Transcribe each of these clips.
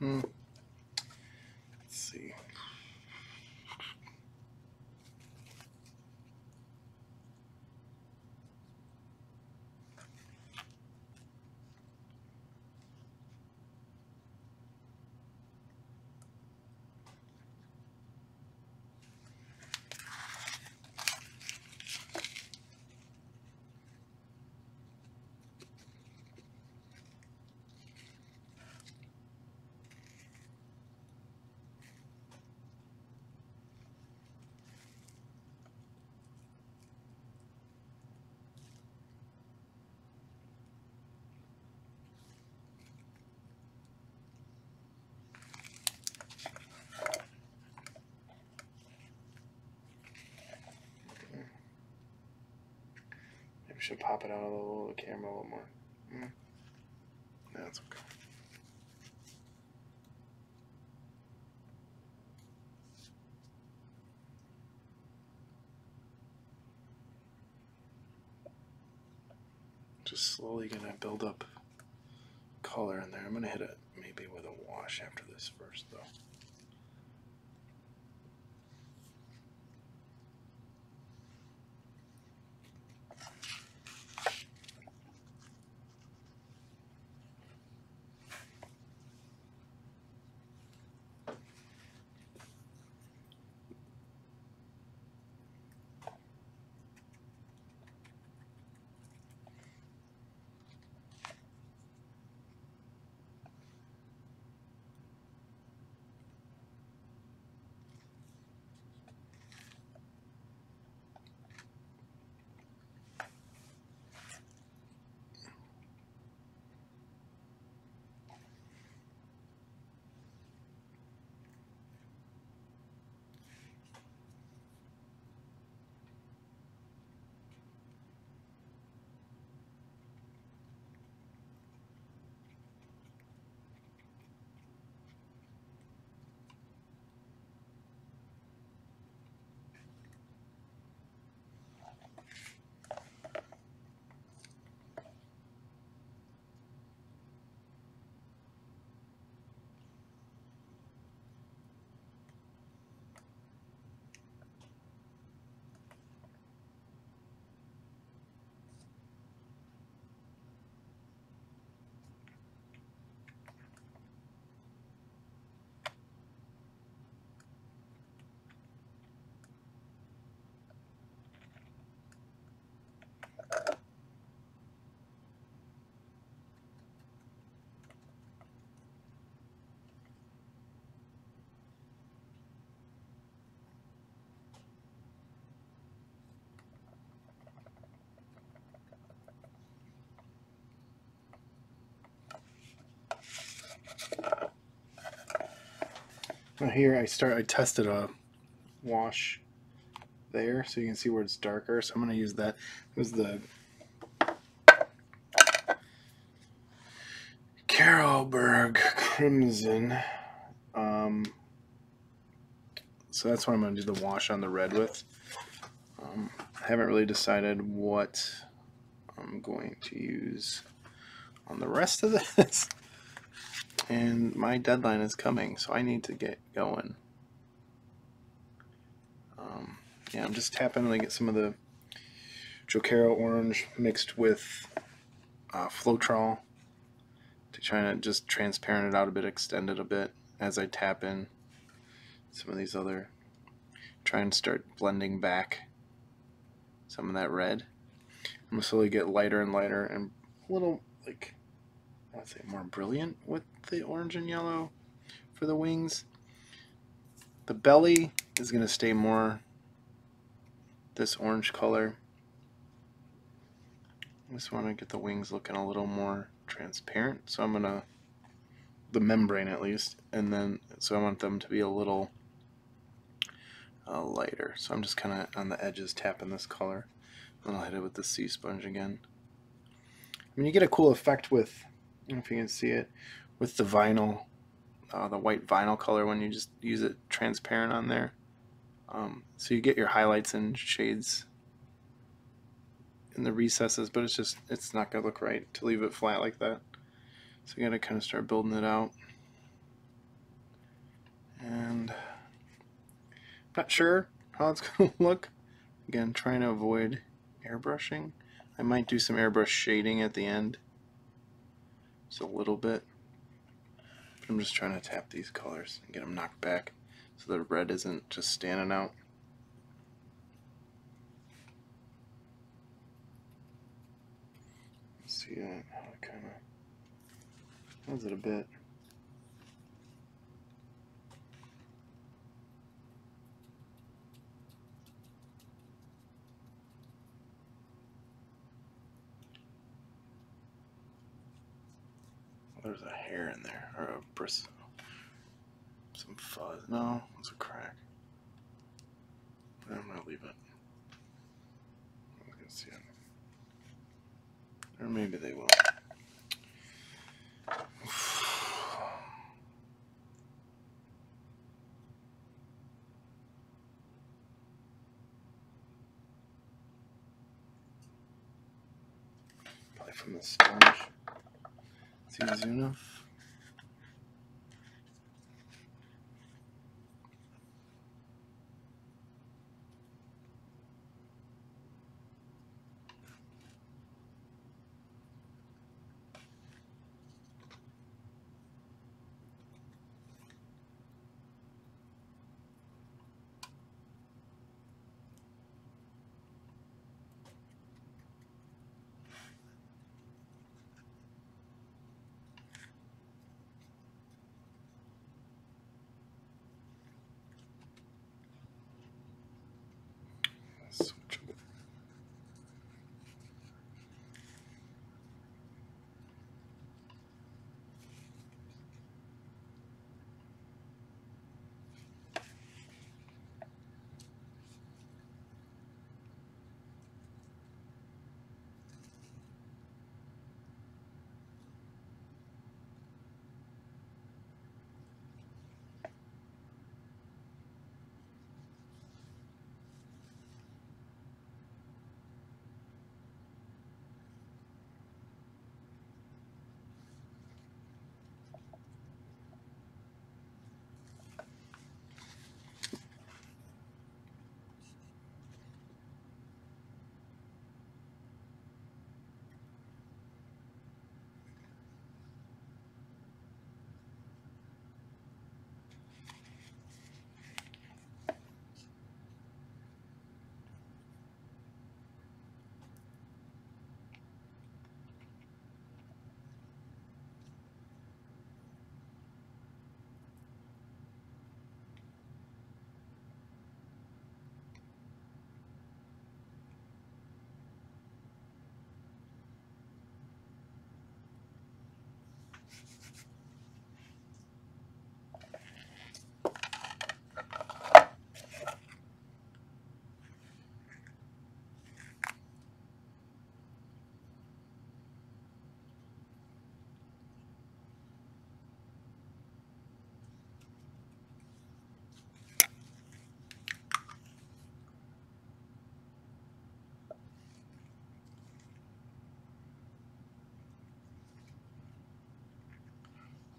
Let's see. Maybe I should pop it out a little, the camera a little more. That's okay. Just slowly gonna build up color in there. I'm gonna hit it maybe with a wash after this first, though. Now here I tested a wash there so you can see where it's darker, so I'm going to use that. It was the Carlsberg Crimson. So that's what I'm going to do the wash on the red with. I haven't really decided what I'm going to use on the rest of this. And my deadline is coming, so I need to get going. Yeah, I'm just tapping to get some of the Jokero orange mixed with Floetrol to try to just transparent it out a bit, extend it a bit as I tap in some of these other, try and start blending back some of that red. I'm going to slowly get lighter and lighter and a little, like, I would say more brilliant with the orange and yellow for the wings. The belly is going to stay more this orange color. I just want to get the wings looking a little more transparent, so I'm going to, the membrane at least, and then, so I want them to be a little lighter. So I'm just kind of on the edges tapping this color, and I'll hit it with the sea sponge again. I mean, you get a cool effect with, I don't know if you can see it, with the vinyl, the white vinyl color when you just use it transparent on there. So you get your highlights and shades in the recesses, but it's not going to look right to leave it flat like that. So you got to kind of start building it out. And I'm not sure how it's going to look. Again, trying to avoid airbrushing. I might do some airbrush shading at the end. Just a little bit. But I'm just trying to tap these colors and get them knocked back so the red isn't just standing out. See that? How it kind of does it a bit. There's a hair in there, or a bristle. Some fuzz. No, it's a crack. But I'm gonna leave it. I'm gonna see it. Or maybe they will. Probably from the sponge. It's easy enough. Switch a bit.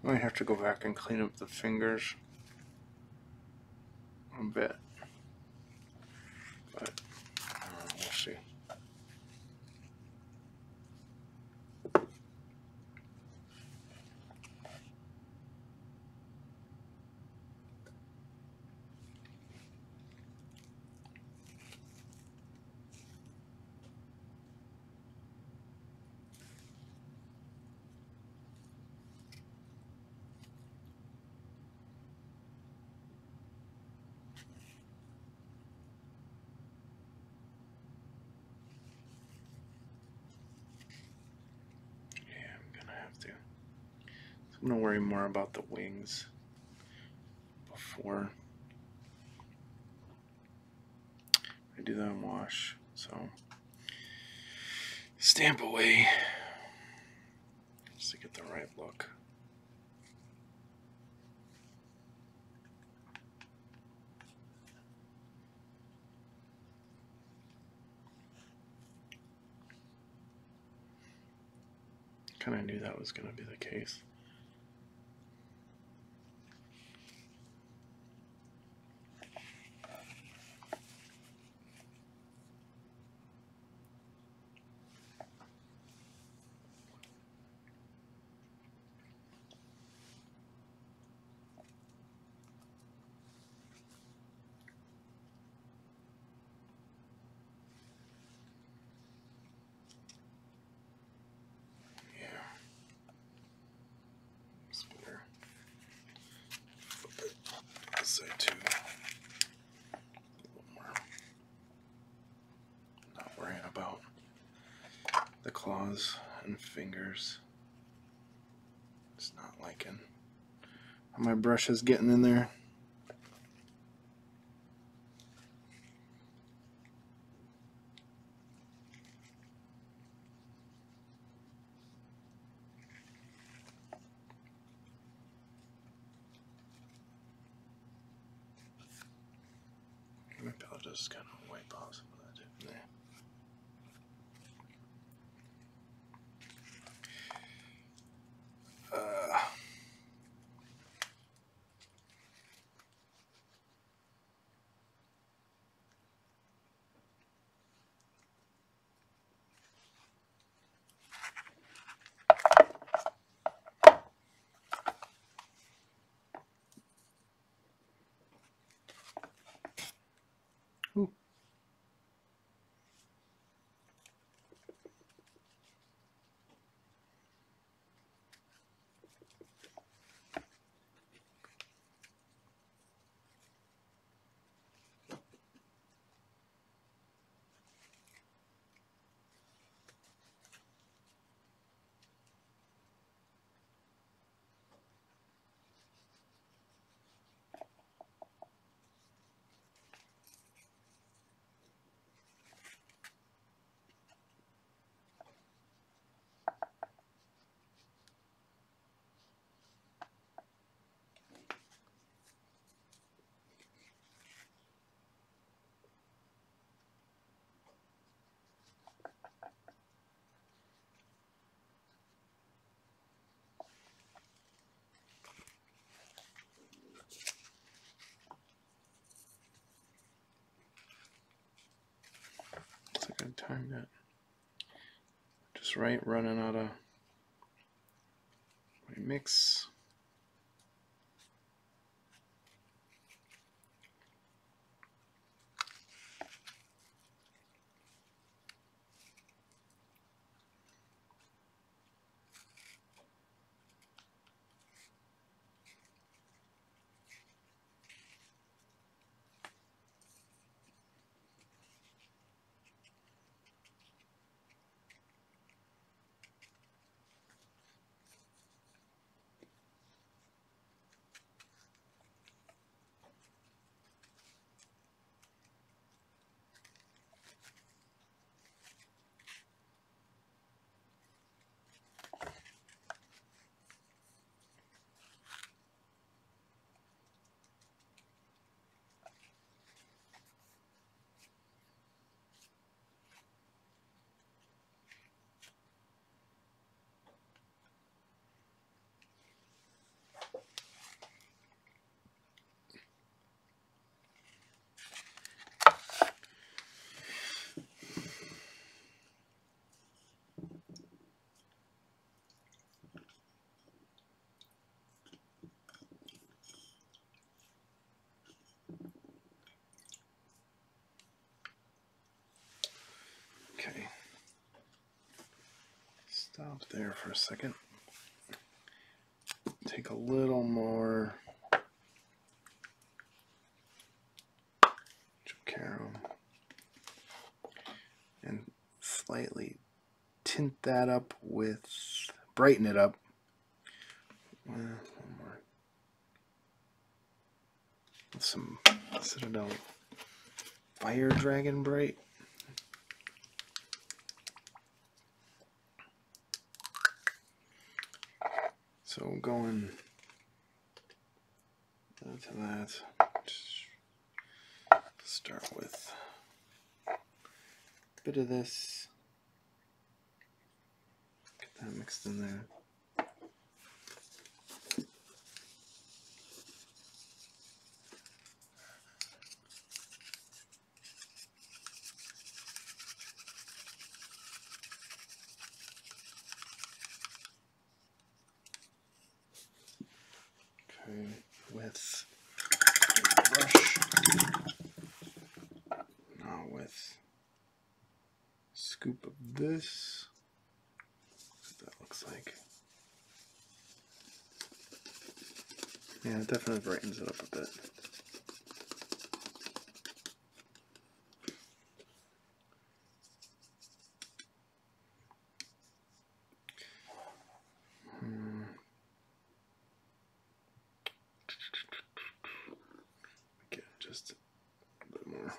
I might have to go back and clean up the fingers a bit, but we'll see. Yeah, I'm gonna have to. So I'm gonna worry more about the wings before I do that wash. So stamp away just to get the right look. Kind of knew that was going to be the case. claws and fingers. It's not liking how my brush is getting in there. Maybe I'll just kind of wipe off some of that in there. Ooh. Looks like I timed it just right, running out of my mix. Okay, stop there for a second. Take a little more Jokero and slightly tint that up with, brighten it up. One more. With some Citadel Fire Dragon Bright. So going to that, start with a bit of this, get that mixed in there. Okay, with brush, now with a scoop of this, what that looks like. Yeah, it definitely brightens it up a bit. Get just a bit more.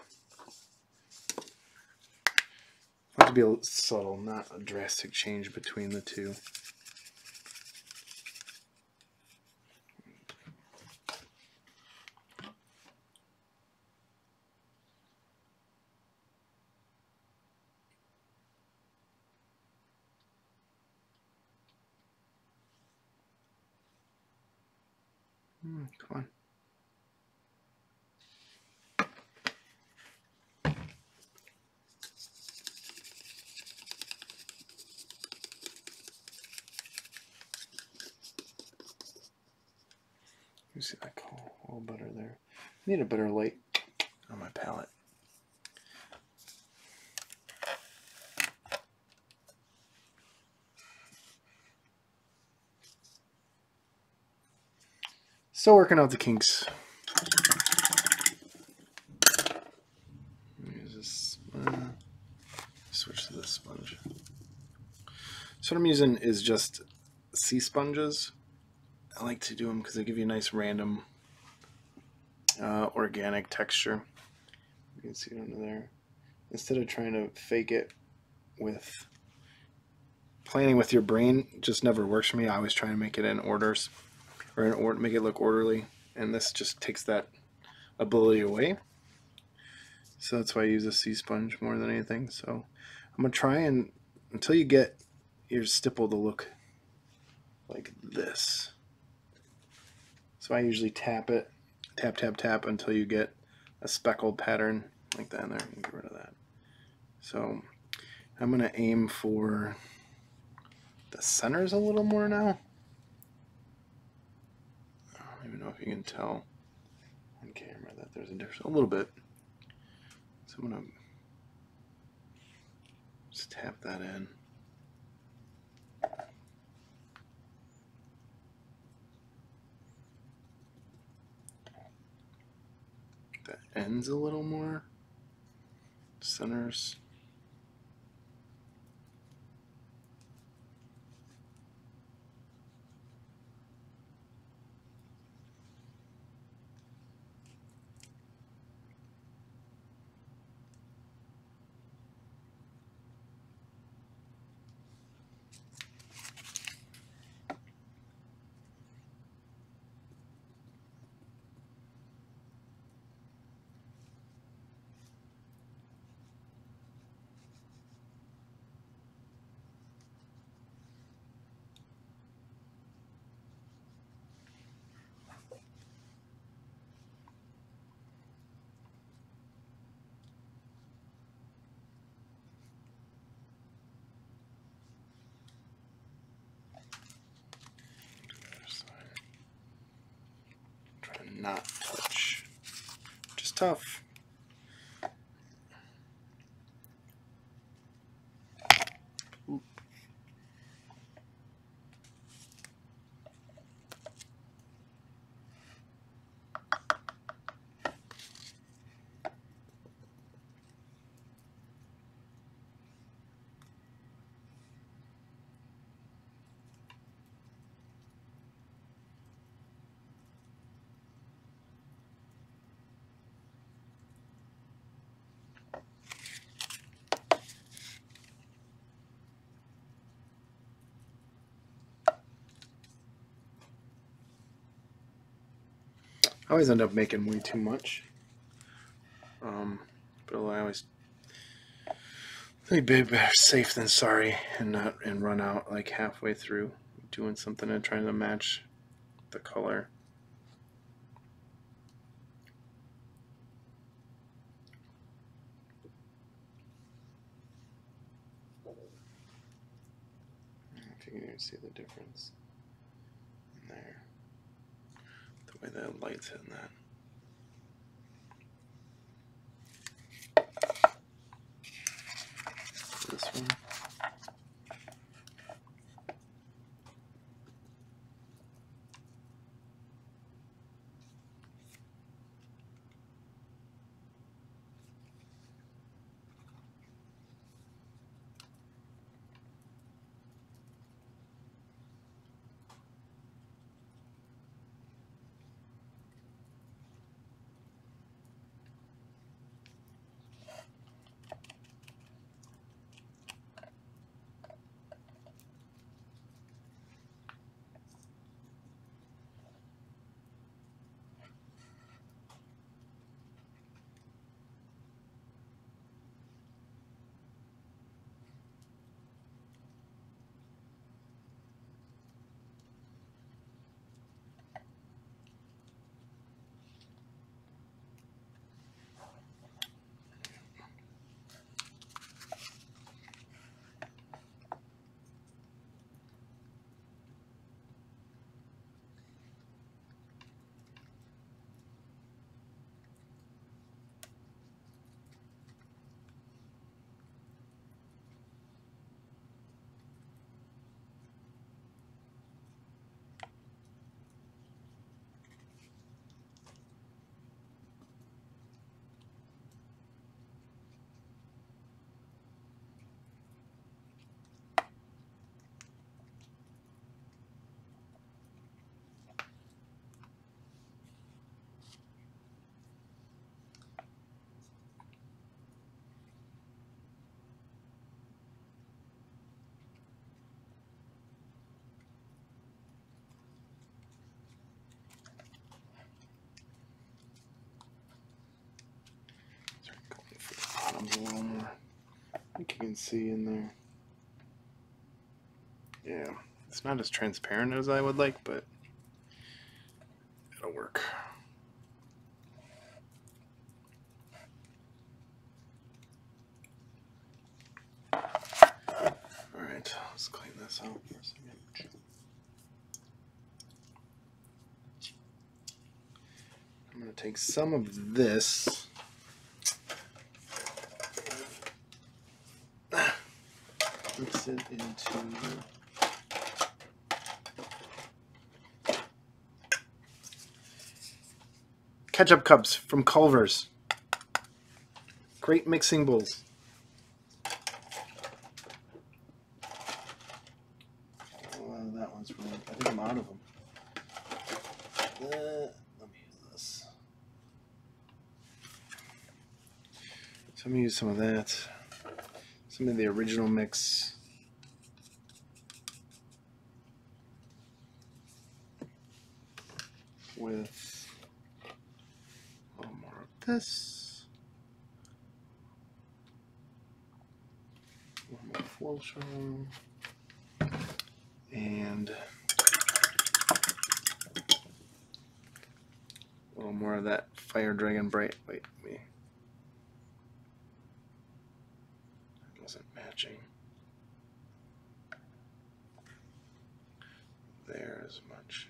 I have to be a subtle, not a drastic change between the two. Come on. You see that color a little better there. I need a better light on my palette. Still working out the kinks. Use this. Switch to this sponge. So what I'm using is just sea sponges. I like to do them because they give you a nice random organic texture. You can see it under there. Instead of trying to fake it with planning with your brain, just never works for me. I always try to make it in orders, or make it look orderly, and this just takes that ability away. So that's why I use a sea sponge more than anything. So I'm gonna try and until you get your stipple to look like this. So I usually tap it, tap, tap, tap until you get a speckled pattern like that in there. Get rid of that. So I'm gonna aim for the centers a little more now. I don't even know if you can tell on camera that there's a difference, a little bit. So I'm gonna just tap that in. The ends a little more. Centers. Try to not touch. Which is tough. I always end up making way too much. But I always think better safe than sorry, and run out like halfway through doing something and trying to match the color. I don't know if you can even see the difference in there. The way that light's hitting that. This one. comes a little more. I think you can see in there. Yeah, it's not as transparent as I would like, but it'll work. Alright, let's clean this out for a second. I'm going to take some of this. Mix it into ketchup cups from Culver's. Great mixing bowls. Oh, that one's really, I think I'm out of them. Let me use this. So I'm going to use some of that. Some of the original mix. With a little more of this. A little more Floetrol. And a little more of that Fire Dragon Bright. Wait, me. It wasn't matching. There as much.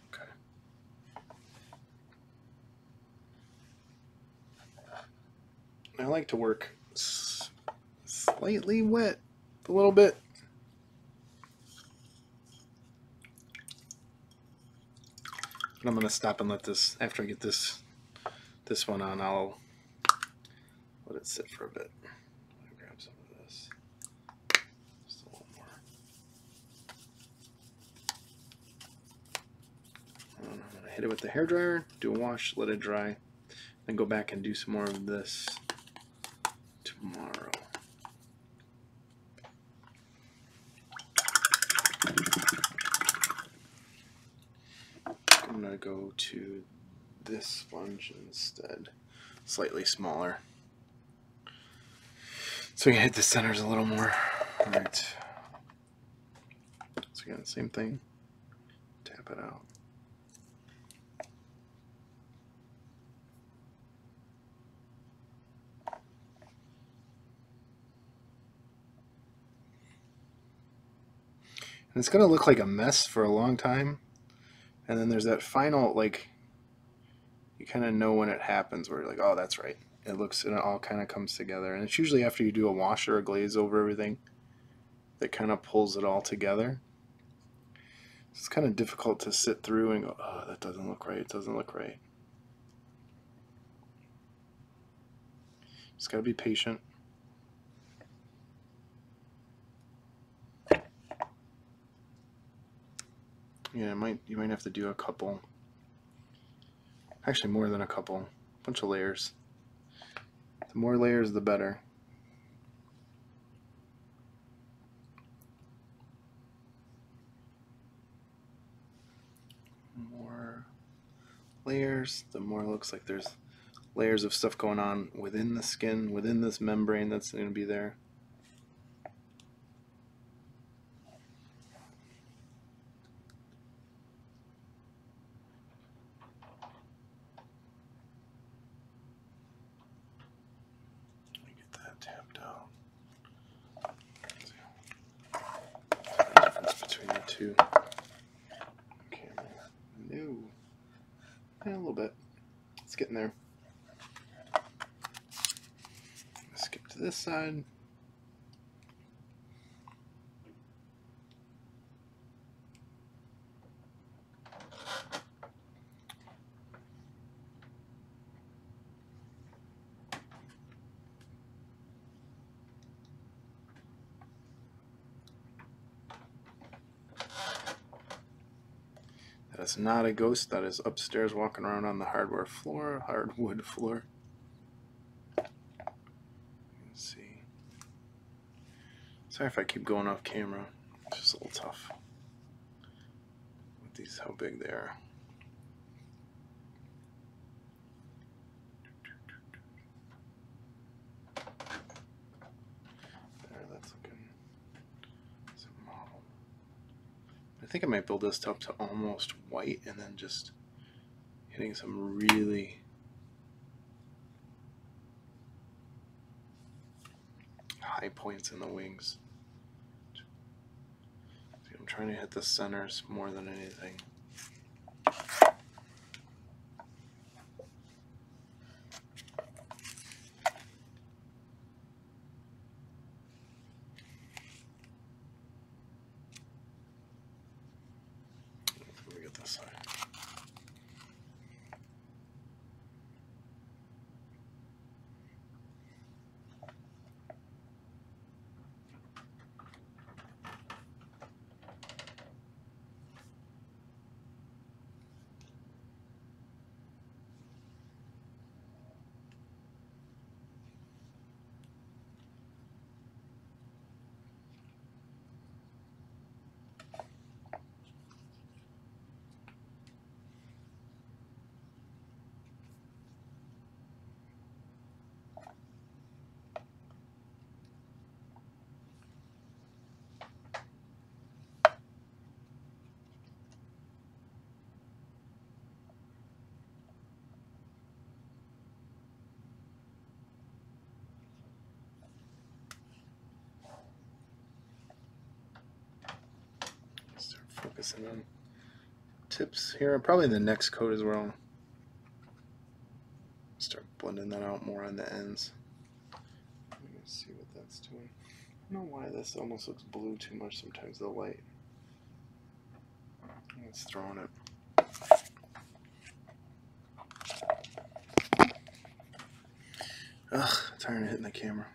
Okay. I like to work slightly wet, a little bit. But I'm going to stop and let this, after I get this one on, I'll let it sit for a bit. Grab some of this. Just a little more. I'm going to hit it with the hairdryer, do a wash, let it dry, then go back and do some more of this tomorrow. I'm going to go to this sponge instead, slightly smaller. So we can hit the centers a little more. Alright. So again, same thing. Tap it out. And it's going to look like a mess for a long time. And then there's that final, like, you kind of know when it happens where you're like, oh, that's right. It looks, and it all kind of comes together. And it's usually after you do a wash or a glaze over everything that kind of pulls it all together. It's kind of difficult to sit through and go, oh, that doesn't look right. It doesn't look right. Just got to be patient. Yeah, you might have to do a couple. Actually, more than a couple. A bunch of layers. The more layers, the better. More layers, the more it looks like there's layers of stuff going on within the skin, within this membrane that's going to be there. Let me get that tapped out. The difference between the two. Camera. No. Yeah, a little bit. It's getting there. Skip to this side. That is not a ghost. That is upstairs walking around on the hardwood floor. Let's see. Sorry if I keep going off camera. It's just a little tough with these, how big they are. think I might build this up to almost white and then just hitting some really high points in the wings. I'm trying to hit the centers more than anything. Let me get this side. Start focusing on tips here. Probably the next coat as well. Start blending that out more on the ends. Let me see what that's doing. I don't know why this almost looks blue too much sometimes, the light. It's throwing it. Ugh, tired of hitting the camera.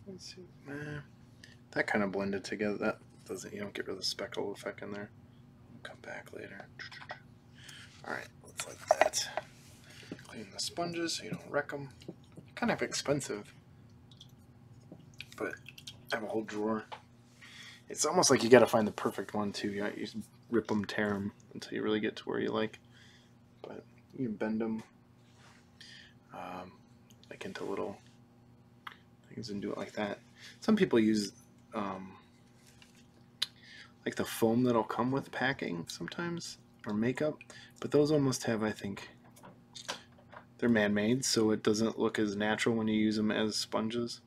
Let's see. That kind of blended together. That doesn't, you don't get rid of the speckle effect in there. We'll come back later. Alright, let's like that. Clean the sponges so you don't wreck them. Kind of expensive, but I have a whole drawer. It's almost like you got to find the perfect one too. You just rip them, tear them until you really get to where you like. But you can bend them like into little things and do it like that. Some people use like the foam that'll come with packing sometimes, or makeup, but those almost have, I think, they're man-made, so it doesn't look as natural when you use them as sponges.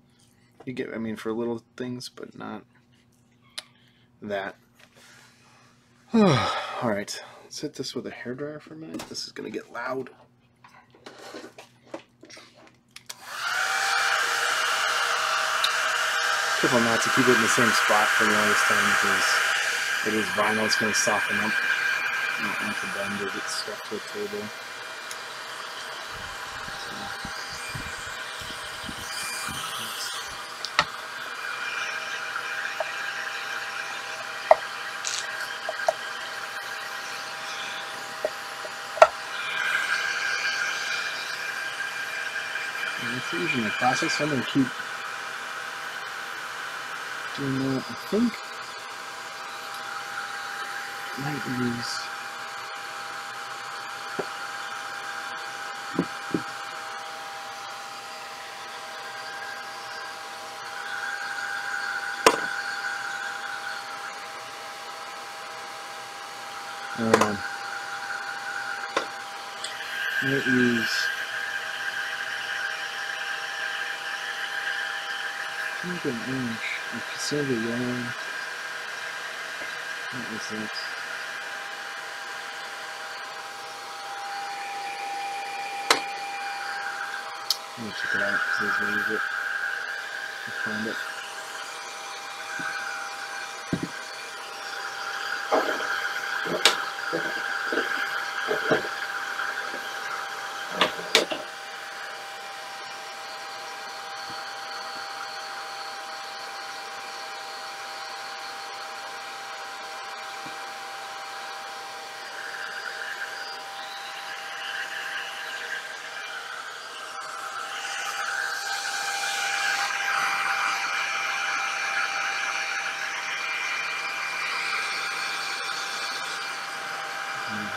You get, I mean, for little things, but not that. Alright, let's hit this with a hairdryer for a minute. This is going to get loud. Careful not to keep it in the same spot for the longest time because it is vinyl. It's going to soften up. You don't want to bend or get stuck to a table. It's usually my process, so I'm going to keep doing that. I think I might use I think an orange, like silver yellow. What was that? Let me check it out because I use it. I'll find it.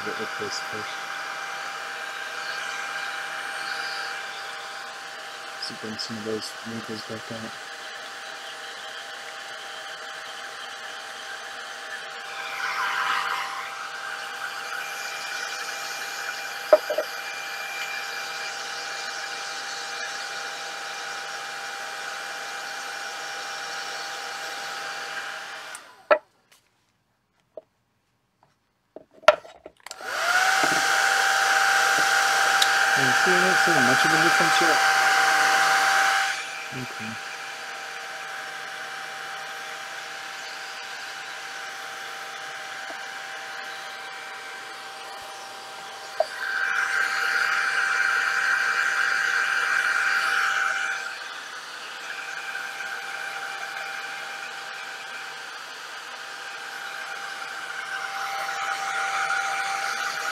Get with this first. So bring some of those wrinkles back out. And see, I don't see much of a difference yet. Okay.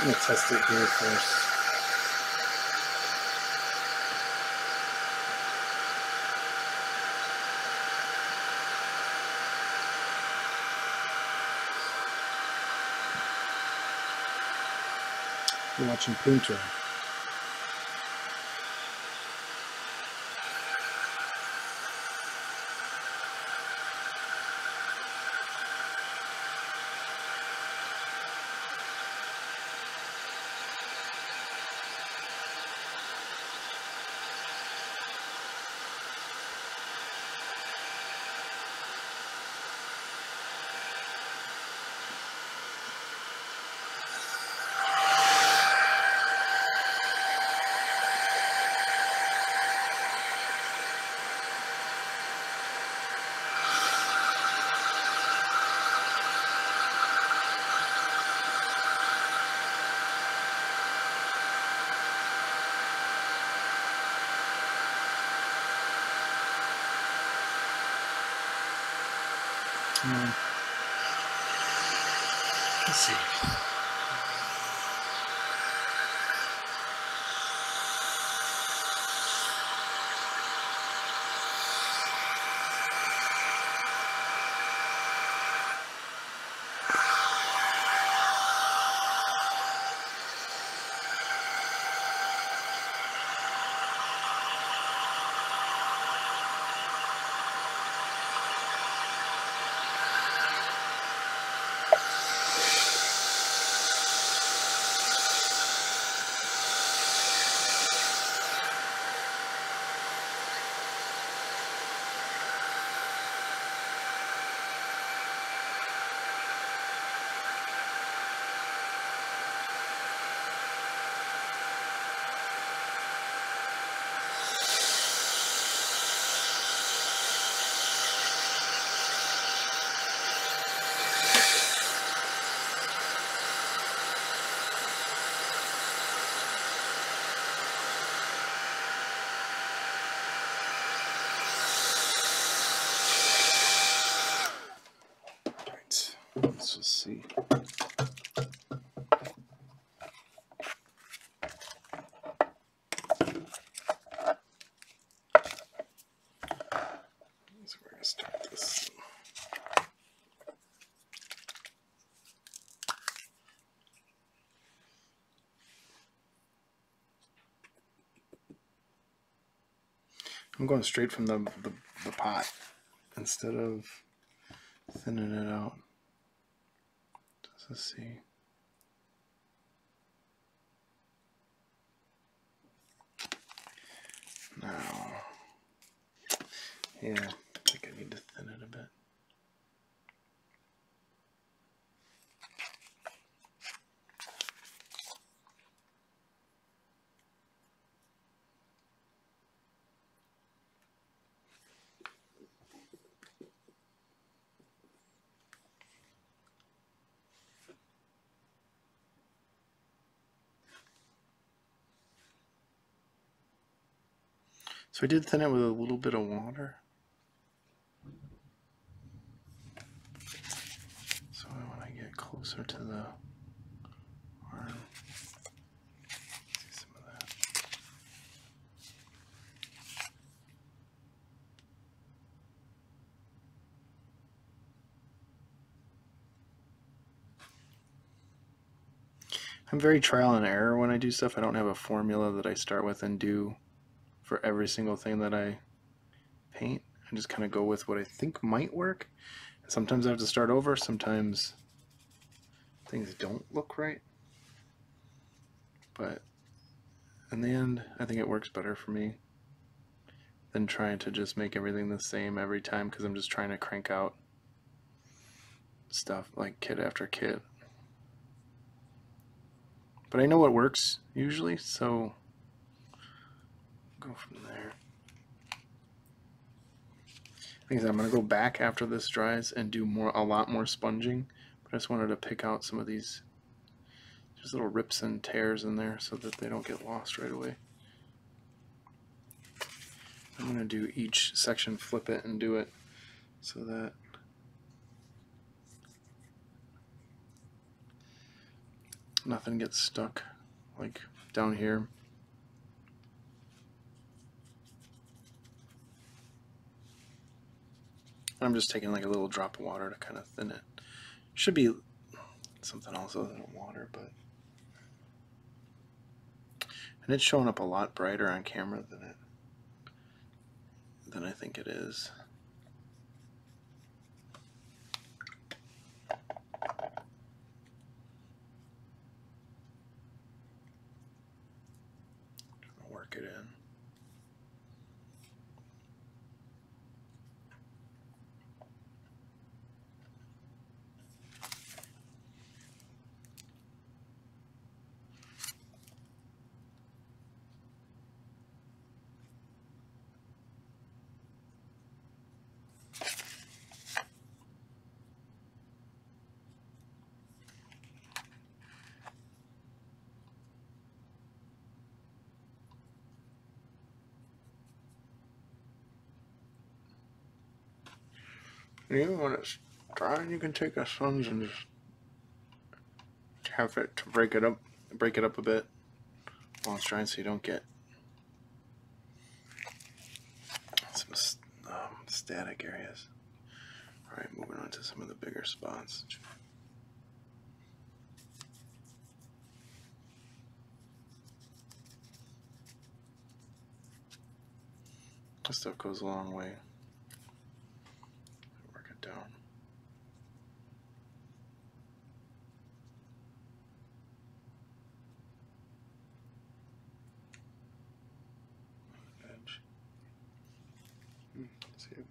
I'm going to test it here first. You're watching Punto. Let's see. Let's just see. So we're going to start this. I'm going straight from the pot instead of thinning it out. Let's see. Now, yeah, I think I need to thin it a bit. So I did thin it with a little bit of water. So when I get closer to the arm, see some of that. I'm very trial and error when I do stuff. I don't have a formula that I start with and do for every single thing that I paint. I just kind of go with what I think might work. Sometimes I have to start over, sometimes things don't look right. But in the end, I think it works better for me than trying to just make everything the same every time, because I'm just trying to crank out stuff like kit after kit. But I know what works usually, so go from there. Like I said, I'm going to go back after this dries and do a lot more sponging, but I just wanted to pick out some of these just little rips and tears in there so that they don't get lost right away. I'm going to do each section, flip it and do it so that nothing gets stuck like down here. I'm just taking like a little drop of water to kind of thin it. Should be something else other than water, but and it's showing up a lot brighter on camera than I think it is. Work it in. And even when it's dry, you can take a sponge and just have it to break it up a bit while it's drying, so you don't get some static areas. All right, moving on to some of the bigger spots. This stuff goes a long way. Work it down. Edge. See it.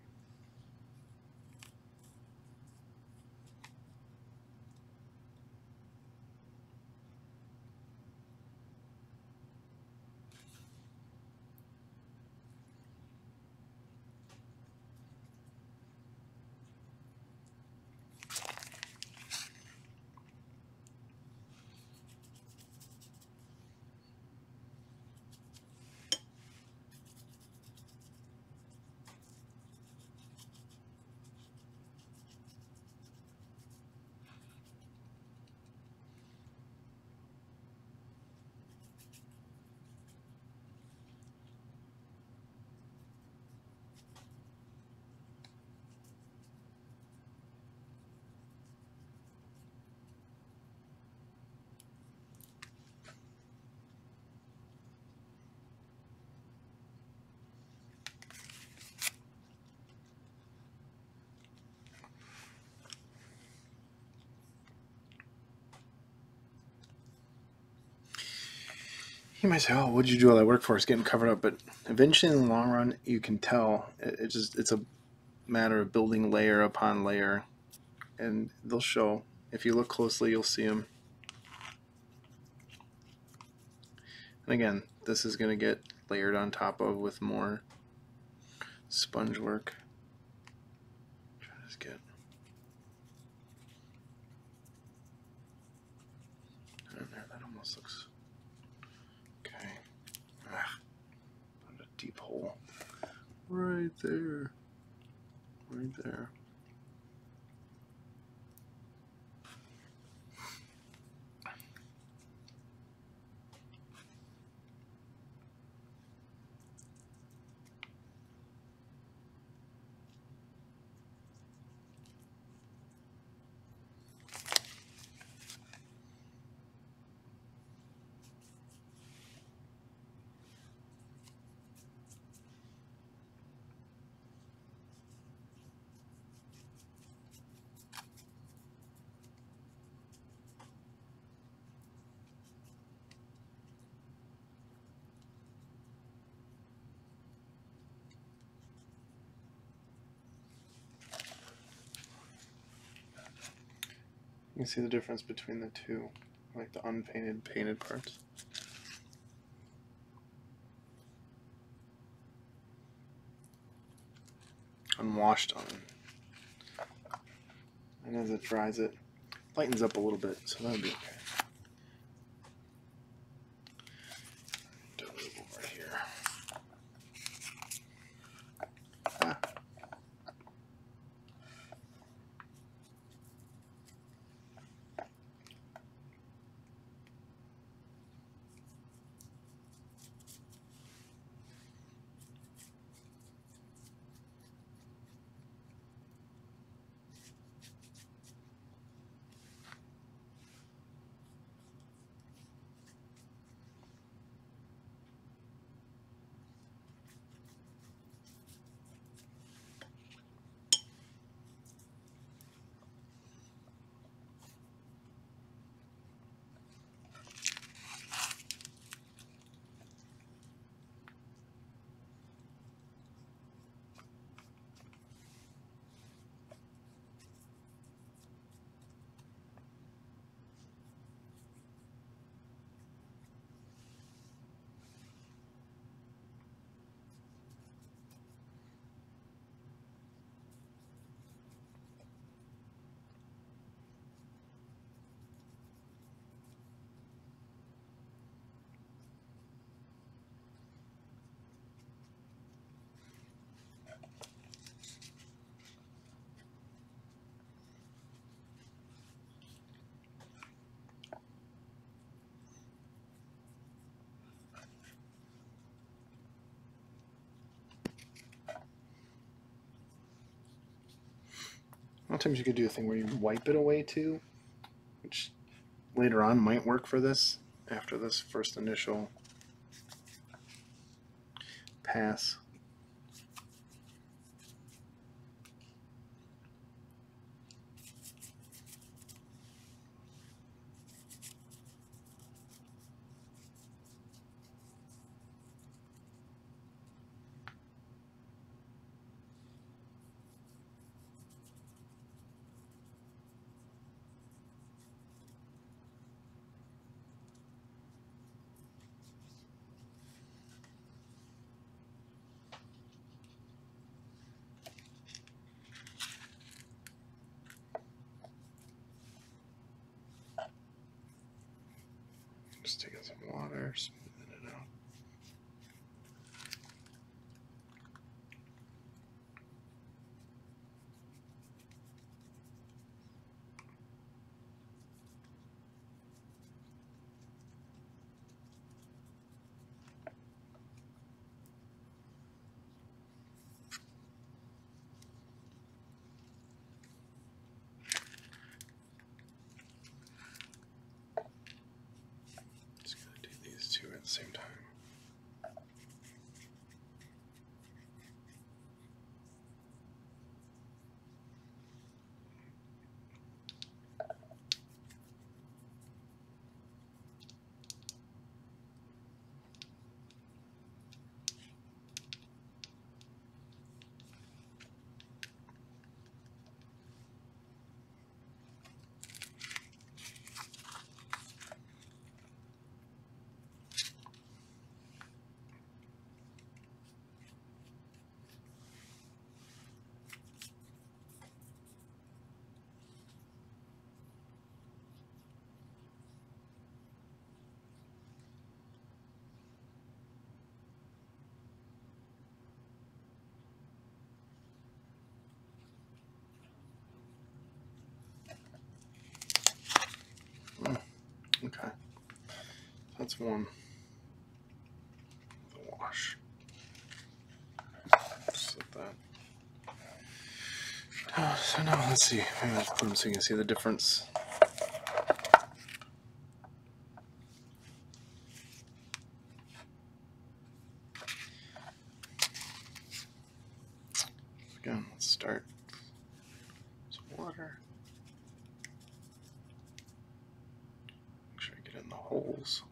You might say, "Oh, what'd you do all that work for? It's getting covered up." But eventually, in the long run, you can tell. It's a matter of building layer upon layer, and they'll show. If you look closely, you'll see them. And again, this is going to get layered on top of with more sponge work. Try to just get in there. That almost looks okay. deep hole. Right there. Right there. You can see the difference between the two, like the unpainted, painted parts. Unwashed on. And as it dries, it lightens up a little bit, so that'll be okay. Do a little over here. Ah. Sometimes you could do a thing where you wipe it away too, which later on might work for this after this first initial pass. Just taking some water, smoothing it out. Just gonna do these two in that's one. The wash. Just like that. So now let's see. Maybe I'll put them so you can see the difference. Again, let's start. Some water. Make sure I get in the holes.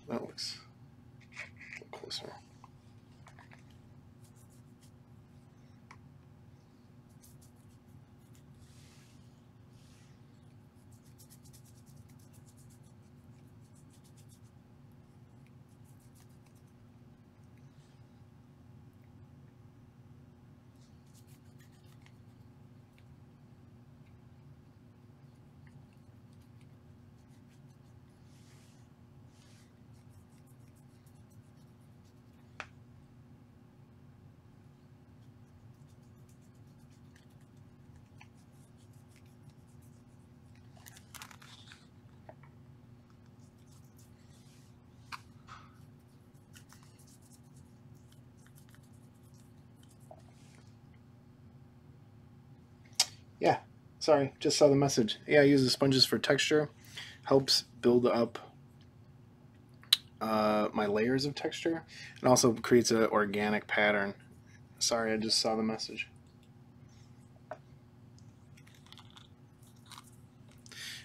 That looks a little closer. Yeah, sorry, just saw the message. Yeah, I use the sponges for texture. Helps build up my layers of texture, and also creates an organic pattern. Sorry, I just saw the message.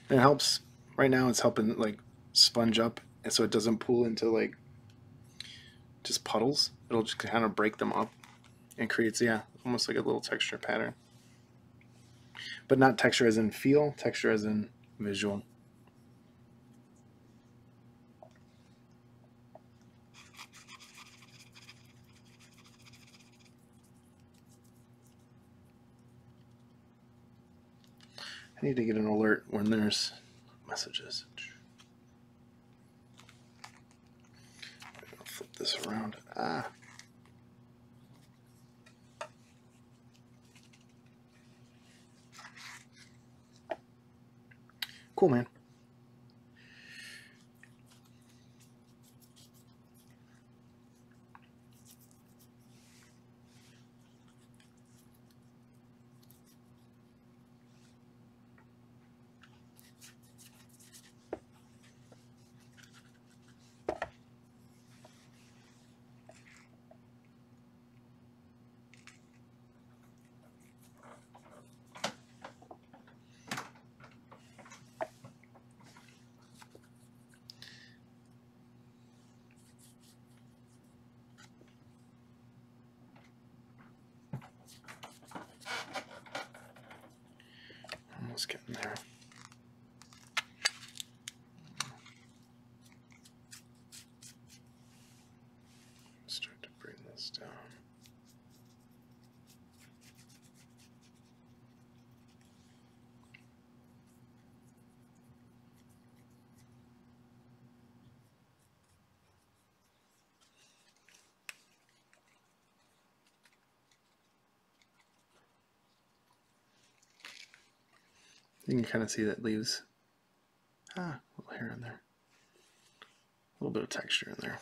And it helps, right now it's helping like sponge up, and so it doesn't pool into like just puddles. It'll just kind of break them up and creates, yeah, almost like a little texture pattern. But not texture as in feel, texture as in visual. I need to get an alert when there's messages. I'll flip this around. Cool, man. You can kind of see that leaves a little hair in there, a little bit of texture in there.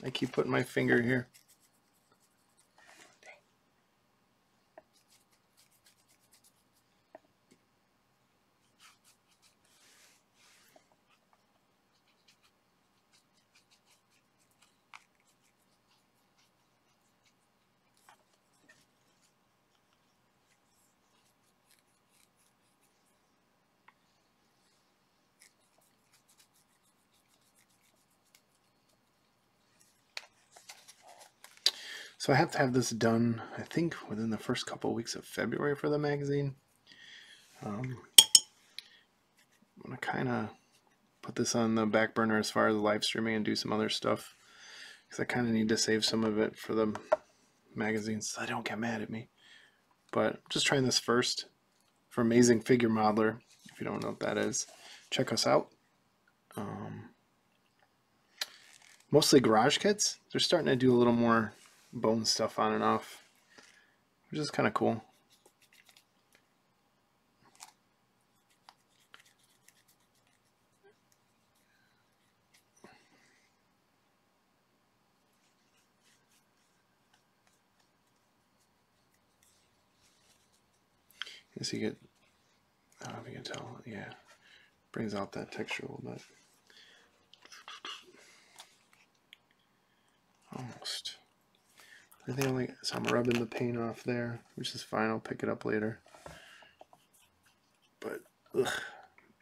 I keep putting my finger here. So I have to have this done, I think, within the first couple of weeks of February for the magazine. I'm going to kind of put this on the back burner as far as live streaming and do some other stuff, because I kind of need to save some of it for the magazines so they don't get mad at me. But I'm just trying this first for Amazing Figure Modeler. If you don't know what that is, check us out. Mostly garage kits. They're starting to do a little more bone stuff on and off, which is kind of cool. As you get, I don't know if you can tell, yeah, brings out that texture a little bit. Almost. I think only, so I'm rubbing the paint off there, which is fine. I'll pick it up later. But ugh,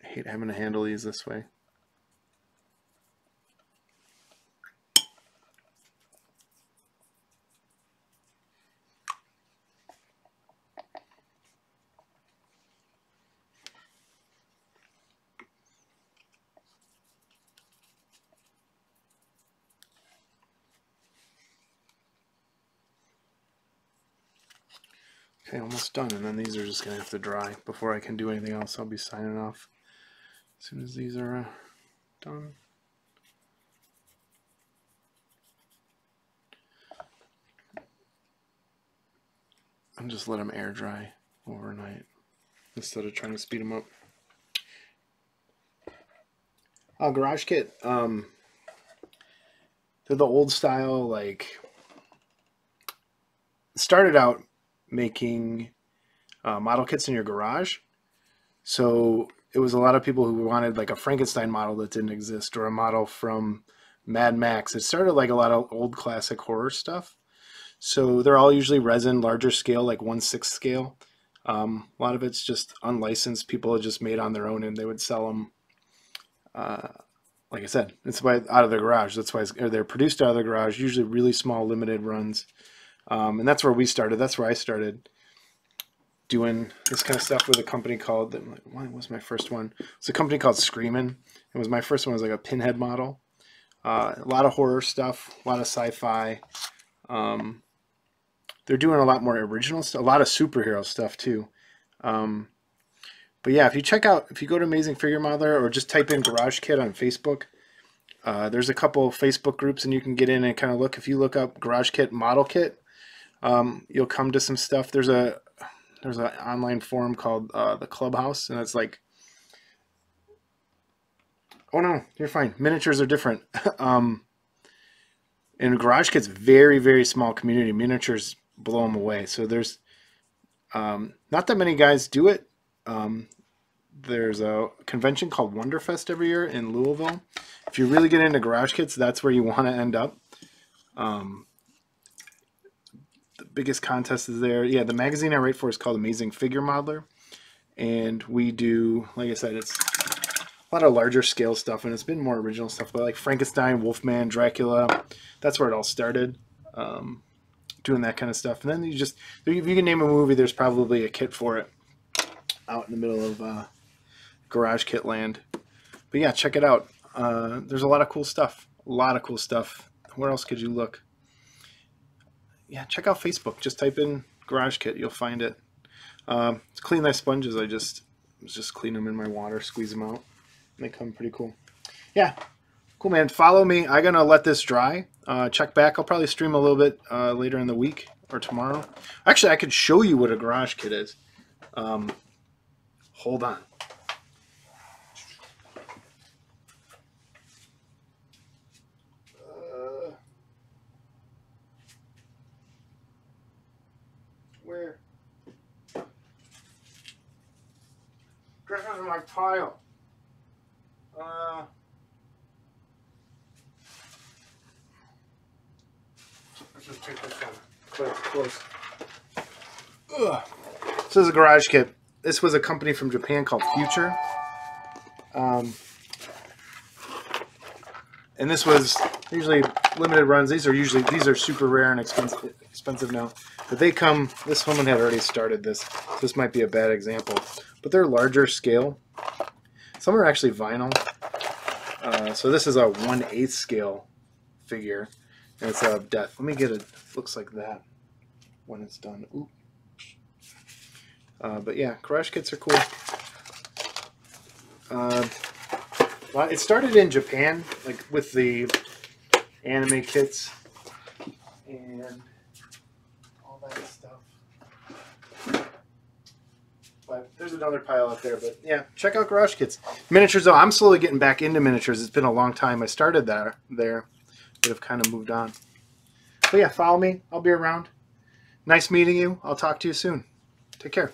I hate having to handle these this way. Okay, almost done, and then these are just going to have to dry before I can do anything else. I'll be signing off as soon as these are done. And just let them air dry overnight instead of trying to speed them up. Garage Kit, they're the old style, like, started out making model kits in your garage. So it was a lot of people who wanted like a Frankenstein model that didn't exist, or a model from Mad Max. It started like a lot of old classic horror stuff. So they're all usually resin, larger scale, like 1/6 scale. A lot of it's just unlicensed. People had just made on their own, and they would sell them. Like I said, it's out of the garage. That's why they're produced out of the garage. Usually really small, limited runs. And that's where we started. That's where I started doing this kind of stuff with a company called, what was my first one? It's a company called Screamin'. It was my first one. It was like a pinhead model. A lot of horror stuff, a lot of sci-fi. They're doing a lot more original stuff, a lot of superhero stuff too. But yeah, if you go to Amazing Figure Modeler, or just type in Garage Kit on Facebook, there's a couple of Facebook groups and you can get in and kind of look. If you look up Garage Kit Model Kit, you'll come to some stuff. There's an online forum called the Clubhouse, and it's like, oh no, you're fine. Miniatures are different. And Garage Kit's very, very small community. Miniatures blow them away. So there's not that many guys do it. There's a convention called Wonderfest every year in Louisville. If you really get into garage kits, that's where you want to end up. The biggest contest is there. Yeah, the magazine I write for is called Amazing Figure Modeler. And we do, like I said, it's a lot of larger scale stuff, and it's been more original stuff, but like Frankenstein, Wolfman, Dracula, that's where it all started. Doing that kind of stuff. And then you just, if you can name a movie, there's probably a kit for it out in the middle of garage kit land. But yeah, check it out. There's a lot of cool stuff. A lot of cool stuff. Where else could you look? Yeah, check out Facebook. Just type in garage kit. You'll find it. To clean my sponges, I just clean them in my water, squeeze them out. And they come pretty cool. Yeah. Cool, man. Follow me. I'm going to let this dry. Check back. I'll probably stream a little bit later in the week or tomorrow. Actually, I could show you what a garage kit is. Hold on. Where? This is my pile. Let's just take this one. But it's close. Ugh. So this is a garage kit. This was a company from Japan called Future. And this was usually limited runs. These are super rare and expensive now. But they come, this woman had already started this. So this might be a bad example. But they're larger scale. Some are actually vinyl. So this is a 1/8 scale figure. And it's a death. Let me get it. Looks like that when it's done. Ooh. But yeah, garage kits are cool. Well, it started in Japan, like with the anime kits and all that stuff. But there's another pile out there. But yeah, check out garage kits. Miniatures, though, I'm slowly getting back into miniatures. It's been a long time. I started there, but have kind of moved on. But yeah, follow me. I'll be around. Nice meeting you. I'll talk to you soon. Take care.